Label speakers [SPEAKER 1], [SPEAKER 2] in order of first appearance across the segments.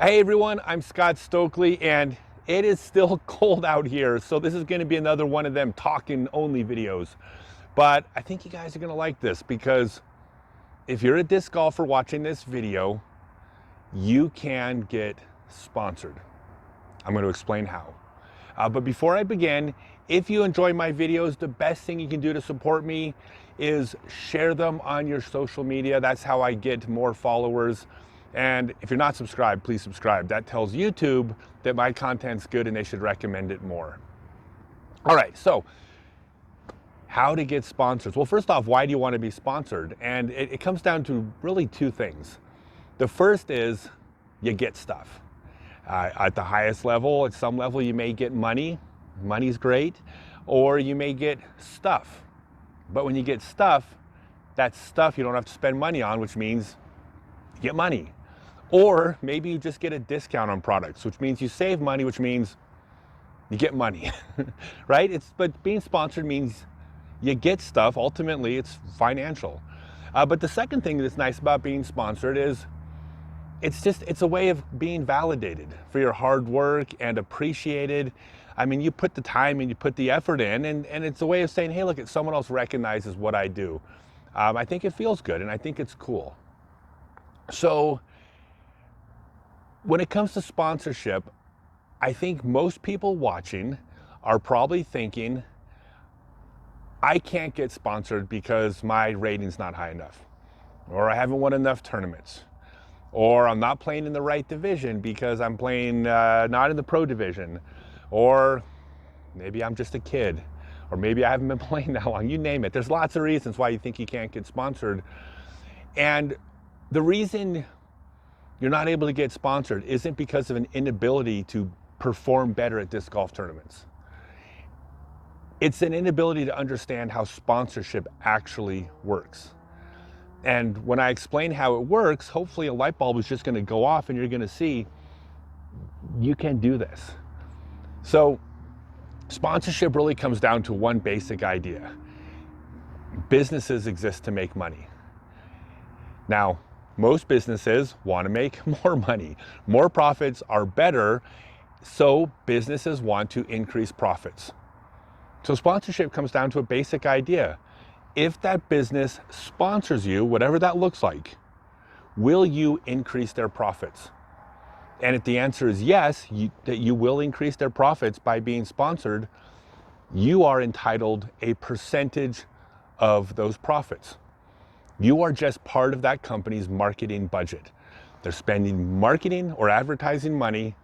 [SPEAKER 1] Hey everyone, I'm Scott Stokely and it is still cold out here, so this is going to be another one of them talking only videos. But I think you guys are going to like this because if you're a disc golfer watching this video, you can get sponsored. I'm going to explain how. But before I begin, if you enjoy my videos, the best thing you can do to support me is share them on your social media. That's how I get more followers. And if you're not subscribed, please subscribe. That tells YouTube that my content's good and they should recommend it more. All right, so how to get sponsors? Well, first off, why do you want to be sponsored? And it comes down to really two things. The first is you get stuff. At the highest level, at some level, you may get money. Money's great. Or you may get stuff. But when you get stuff, that stuff you don't have to spend money on, which means you get money. Or maybe you just get a discount on products, which means you save money, which means you get money, right? But being sponsored means you get stuff. Ultimately, it's financial. But the second thing that's nice about being sponsored is it's a way of being validated for your hard work and appreciated. I mean, you put the time and you put the effort in, and it's a way of saying, hey, look, someone else recognizes what I do. I think it feels good, and I think it's cool. So when it comes to sponsorship, I think most people watching are probably thinking, I can't get sponsored because my rating's not high enough, or I haven't won enough tournaments, or I'm not playing in the right division because I'm playing not in the pro division, or maybe I'm just a kid, or maybe I haven't been playing that long. You name it. There's lots of reasons why you think you can't get sponsored. And the reason you're not able to get sponsored isn't because of an inability to perform better at disc golf tournaments. It's an inability to understand how sponsorship actually works. And when I explain how it works, hopefully a light bulb is just going to go off and you're going to see you can do this. So sponsorship really comes down to one basic idea. Businesses exist to make money. Now, most businesses want to make more money. More profits are better, so businesses want to increase profits. So sponsorship comes down to a basic idea. If that business sponsors you, whatever that looks like, will you increase their profits? And if the answer is yes, that you will increase their profits by being sponsored, you are entitled a percentage of those profits. You are just part of that company's marketing budget. They're spending marketing or advertising money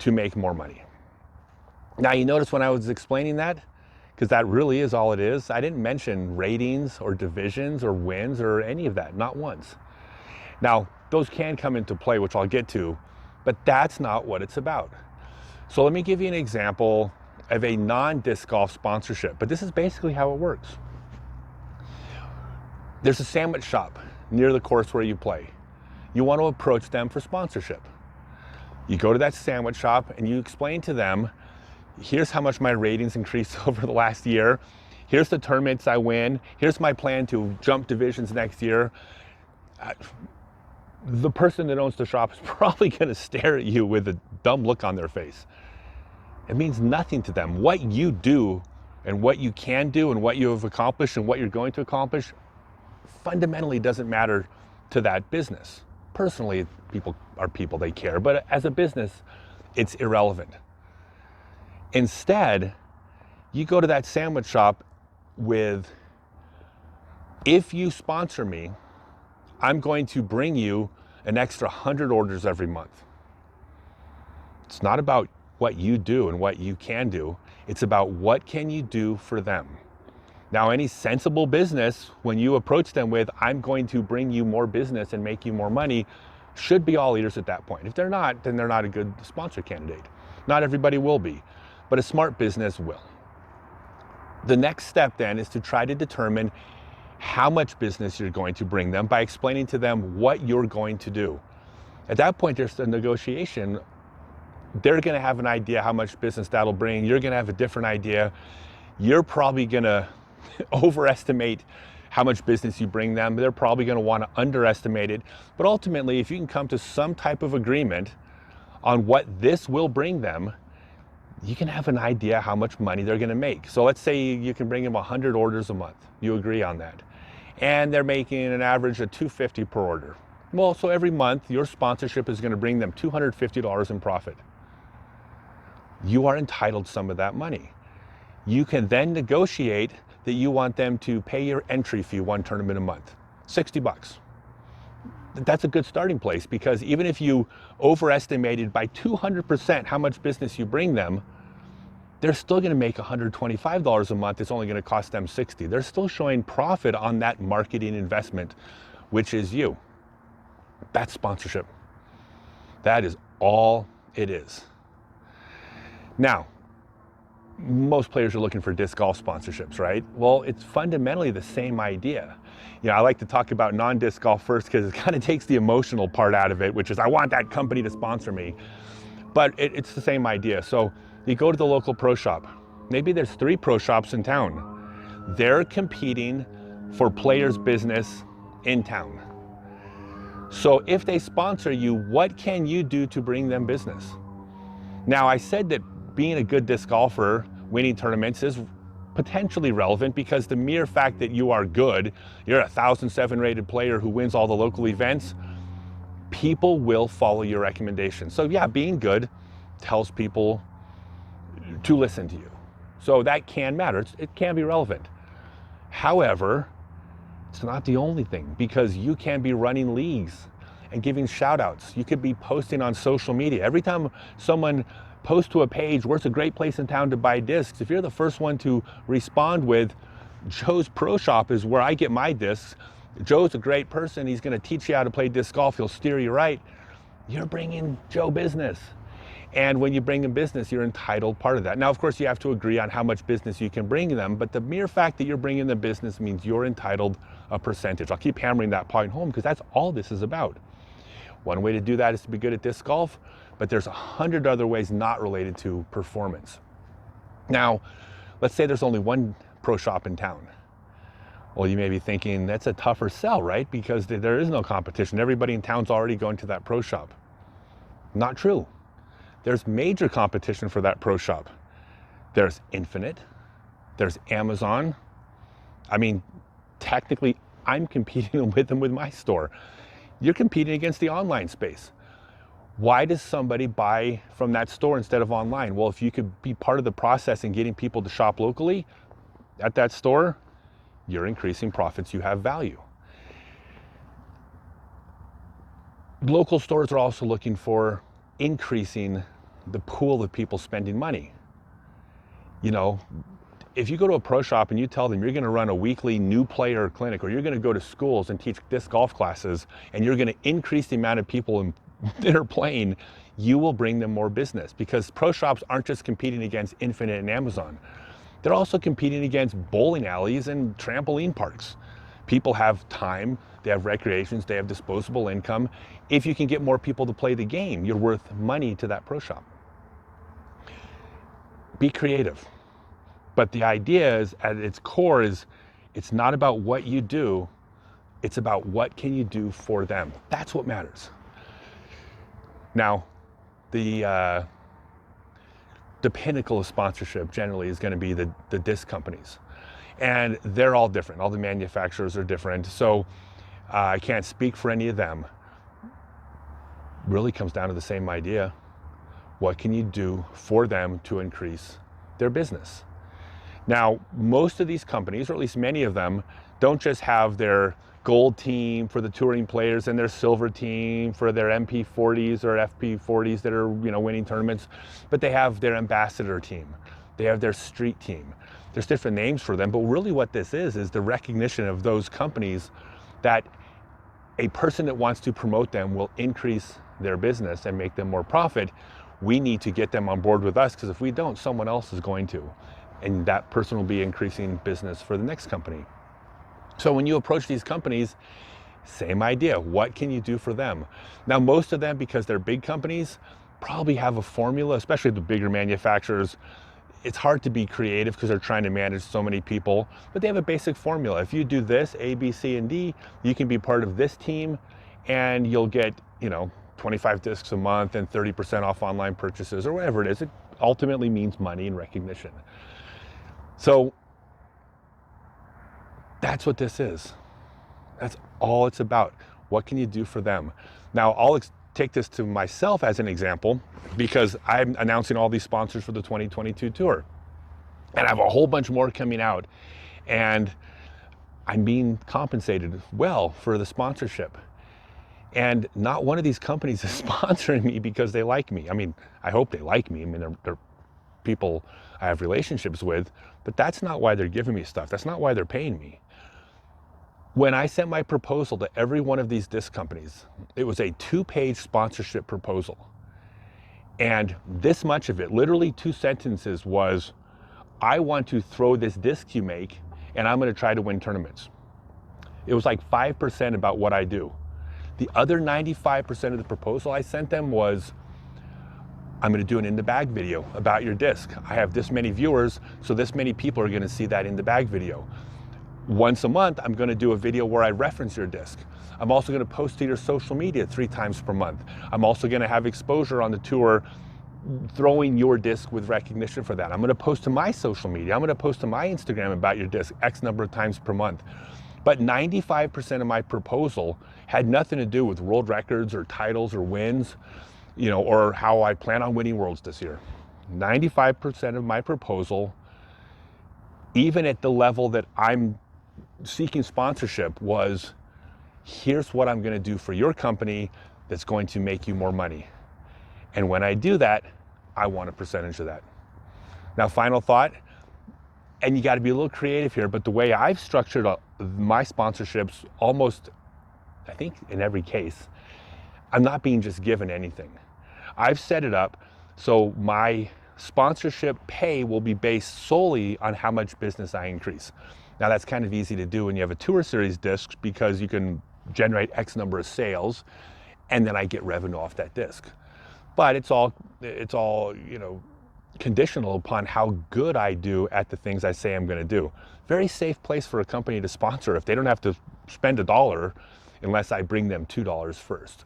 [SPEAKER 1] to make more money. Now, you notice when I was explaining that, because that really is all it is, I didn't mention ratings or divisions or wins or any of that, not once. Now, those can come into play, which I'll get to, but that's not what it's about. So let me give you an example of a non-disc golf sponsorship, but this is basically how it works. There's a sandwich shop near the course where you play. You want to approach them for sponsorship. You go to that sandwich shop and you explain to them, here's how much my ratings increased over the last year. Here's the tournaments I win. Here's my plan to jump divisions next year. The person that owns the shop is probably going to stare at you with a dumb look on their face. It means nothing to them. What you do and what you can do and what you have accomplished and what you're going to accomplish fundamentally doesn't matter to that business. Personally, people are people, they care, but as a business, it's irrelevant. Instead, you go to that sandwich shop with, if you sponsor me, I'm going to bring you an extra 100 orders every month. It's not about what you do and what you can do. It's about what can you do for them. Now, any sensible business, when you approach them with, I'm going to bring you more business and make you more money, should be all ears at that point. If they're not, then they're not a good sponsor candidate. Not everybody will be, but a smart business will. The next step then is to try to determine how much business you're going to bring them by explaining to them what you're going to do. At that point, there's a negotiation. They're going to have an idea how much business that'll bring. You're going to have a different idea. You're probably going to overestimate how much business you bring them. They're probably going to want to underestimate it. But ultimately, if you can come to some type of agreement on what this will bring them, you can have an idea how much money they're going to make. So let's say you can bring them 100 orders a month. You agree on that. And they're making an average of $250 per order. Well, so every month your sponsorship is going to bring them $250 in profit. You are entitled to some of that money. You can then negotiate that you want them to pay your entry fee one tournament a month, $60. That's a good starting place, because even if you overestimated by 200% how much business you bring them, they're still going to make $125 a month. It's only going to cost them $60. They're still showing profit on that marketing investment, which is you. That's sponsorship. That is all it is. Now, most players are looking for disc golf sponsorships, right? Well, it's fundamentally the same idea. I like to talk about non-disc golf first because it kind of takes the emotional part out of it, which is I want that company to sponsor me. But it's the same idea. So you go to the local pro shop. Maybe there's 3 pro shops in town. They're competing for players' business in town. So if they sponsor you, what can you do to bring them business? Now, I said that being a good disc golfer, winning tournaments is potentially relevant, because the mere fact that you are good, you're a 1,007 rated player who wins all the local events, people will follow your recommendations. So yeah, being good tells people to listen to you. So that can matter. It can be relevant. However, it's not the only thing, because you can be running leagues and giving shout outs. You could be posting on social media. Every time someone post to a page, where's a great place in town to buy discs, if you're the first one to respond with, Joe's Pro Shop is where I get my discs, Joe's a great person, he's going to teach you how to play disc golf, he'll steer you right, you're bringing Joe business. And when you bring them business, you're entitled part of that. Now, of course, you have to agree on how much business you can bring them, but the mere fact that you're bringing them business means you're entitled a percentage. I'll keep hammering that point home, because that's all this is about. One way to do that is to be good at disc golf, but there's 100 other ways not related to performance. Now, let's say there's only one pro shop in town. Well, you may be thinking that's a tougher sell, right? Because there is no competition. Everybody in town's already going to that pro shop. Not true. There's major competition for that pro shop. There's Infinite, there's Amazon. I mean, technically, I'm competing with them with my store. You're competing against the online space. Why does somebody buy from that store instead of online? Well, if you could be part of the process in getting people to shop locally at that store, you're increasing profits, you have value. Local stores are also looking for increasing the pool of people spending money. If you go to a pro shop and you tell them you're going to run a weekly new player clinic, or you're going to go to schools and teach disc golf classes, and you're going to increase the amount of people that are playing, you will bring them more business, because pro shops aren't just competing against Infinite and Amazon. They're also competing against bowling alleys and trampoline parks. People have time, they have recreations, they have disposable income. If you can get more people to play the game, you're worth money to that pro shop. Be creative. But the idea is, at its core, is it's not about what you do, it's about what can you do for them. That's what matters. Now, the pinnacle of sponsorship generally is going to be the disc companies. And they're all different. All the manufacturers are different. So I can't speak for any of them. Really comes down to the same idea. What can you do for them to increase their business? Now, most of these companies, or at least many of them, don't just have their gold team for the touring players and their silver team for their MP40s or FP40s that are, winning tournaments, but they have their ambassador team. They have their street team. There's different names for them, but really what this is the recognition of those companies that a person that wants to promote them will increase their business and make them more profit. We need to get them on board with us, because if we don't, someone else is going to. And that person will be increasing business for the next company. So when you approach these companies, same idea. What can you do for them? Now, most of them, because they're big companies, probably have a formula, especially the bigger manufacturers. It's hard to be creative because they're trying to manage so many people, but they have a basic formula. If you do this, A, B, C, and D, you can be part of this team, and you'll get, 25 discs a month and 30% off online purchases or whatever it is. It ultimately means money and recognition. So that's what this is. That's all it's about. What can you do for them? Now, I'll take this to myself as an example because I'm announcing all these sponsors for the 2022 tour. And I have a whole bunch more coming out. And I'm being compensated well for the sponsorship. And not one of these companies is sponsoring me because they like me. I mean, I hope they like me. I mean, they're people I have relationships with, but that's not why they're giving me stuff. That's not why they're paying me. When I sent my proposal to every one of these disc companies, it was a 2-page sponsorship proposal. And this much of it, literally 2 sentences, was, I want to throw this disc you make and I'm going to try to win tournaments. It was like 5% about what I do. The other 95% of the proposal I sent them was, I'm going to do an in the bag video about your disc. I have this many viewers, so this many people are going to see that in the bag video. Once a month, I'm going to do a video where I reference your disc. I'm also going to post to your social media 3 times per month. I'm also going to have exposure on the tour, throwing your disc with recognition for that. I'm going to post to my social media. I'm going to post to my Instagram about your disc X number of times per month. But 95% of my proposal had nothing to do with world records or titles or wins, or how I plan on winning worlds this year. 95% of my proposal, even at the level that I'm seeking sponsorship, was, here's what I'm going to do for your company that's going to make you more money. And when I do that, I want a percentage of that. Now, final thought, and you got to be a little creative here, but the way I've structured my sponsorships, almost, I think in every case, I'm not being just given anything. I've set it up so my sponsorship pay will be based solely on how much business I increase. Now, that's kind of easy to do when you have a tour series disc because you can generate X number of sales and then I get revenue off that disc. But it's all conditional upon how good I do at the things I say I'm going to do. Very safe place for a company to sponsor if they don't have to spend $1 unless I bring them $2 first.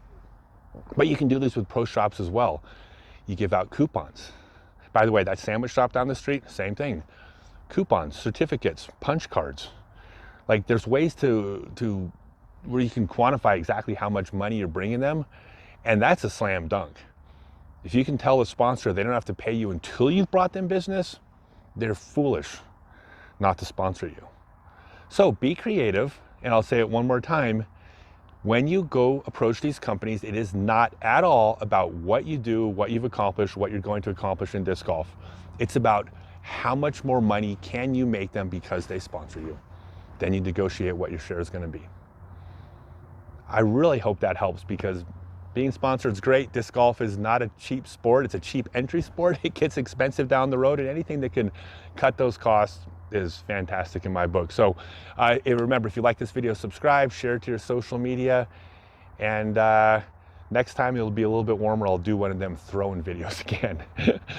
[SPEAKER 1] But you can do this with pro shops as well. You give out coupons. By the way, that sandwich shop down the street, same thing. Coupons, certificates, punch cards. Like, there's ways to where you can quantify exactly how much money you're bringing them, and that's a slam dunk. If you can tell a sponsor they don't have to pay you until you've brought them business, they're foolish not to sponsor you. So be creative, and I'll say it one more time. When you go approach these companies, it is not at all about what you do, what you've accomplished, what you're going to accomplish in disc golf. It's about how much more money can you make them because they sponsor you. Then you negotiate what your share is going to be. I really hope that helps, because being sponsored is great. Disc golf is not a cheap sport. It's a cheap entry sport. It gets expensive down the road, and anything that can cut those costs is fantastic in my book. So remember, if you like this video, subscribe, share it to your social media, and next time it'll be a little bit warmer, I'll do one of them throwing videos again.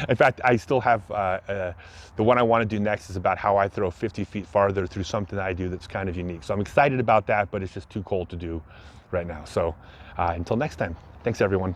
[SPEAKER 1] In fact, I still have the one I want to do next is about how I throw 50 feet farther through something that I do that's kind of unique. So I'm excited about that, but it's just too cold to do right now. So until next time, thanks everyone.